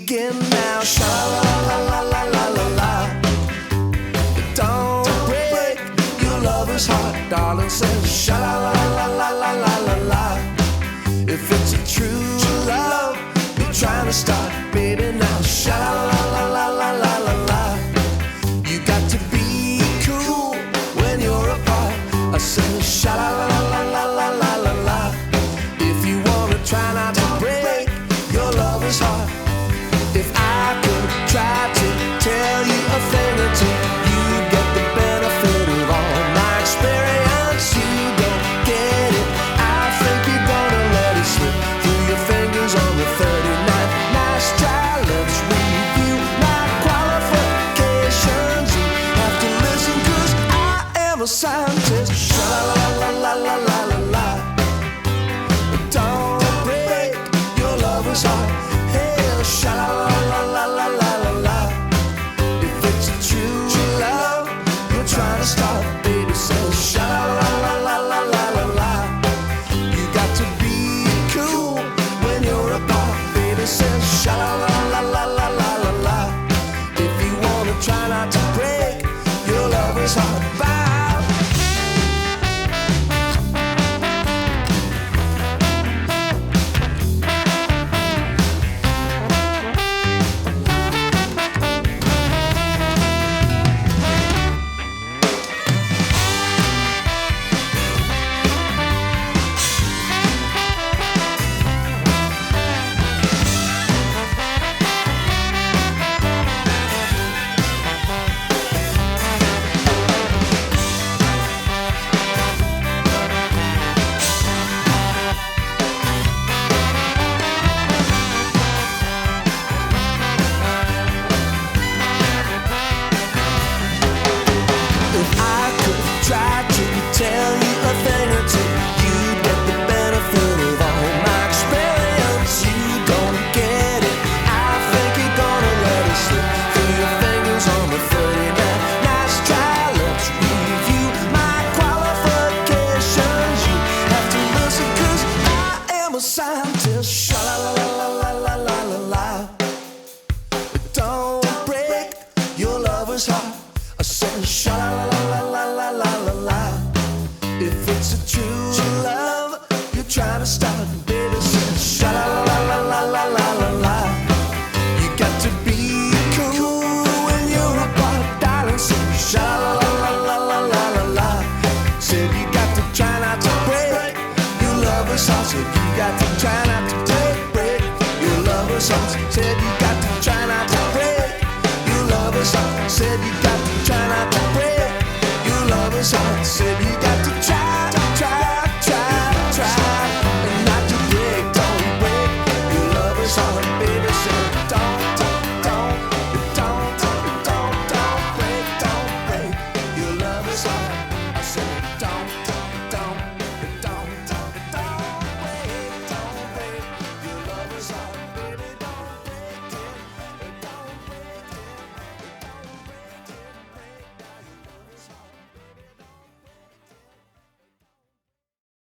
begin now. Sha la la la la la la la. Don't break your lover's heart, darling. Says sha la la la la la la la la. If it's a true love you're trying to start, baby, now sha la la la la la la la la. You got to be cool when you're apart. I say sha la la la la la la la la. If you wanna try not to break your lover's heart, if I could try to tell you a thing or two, you get the benefit of all my experience. You don't get it, I think you're gonna let it slip through your fingers on the 39th. Nice try, let's review my qualifications. You have to listen, 'cause I am a scientist. Sha la la la la la la la. Don't break your lover's heart. Hey, sha la la la la la la la. If it's a true love you're trying to start, baby, say sha la la la la la la la. You got to be cool when you're apart, baby, say sha la la la la la la la. If you wanna try not to break your lover's heart, bye. Try to tell you a thing or two, you get the benefit of all my experience. You don't get it, I think you're gonna let it slip through your fingers on the 39th. Nice try, let's review my qualifications. You have to listen, 'cause I am a scientist. Sha la la la la la la la la. Don't break your lover's heart. I said sha la la la la la la la la. If it's a true love you're trying to start, baby, say sha la la la la la la la la. You got to be cool when you're apart, darling. Say sha la la la la la la la. Said you got to try not to break your lover's heart. Said you got to try not to break your lover's heart. Said you got to try not to break your lover's heart. Said you got to try not to break your lover's heart. Said you got to try and not to break. Don't break your lover's heart, baby. Said don't.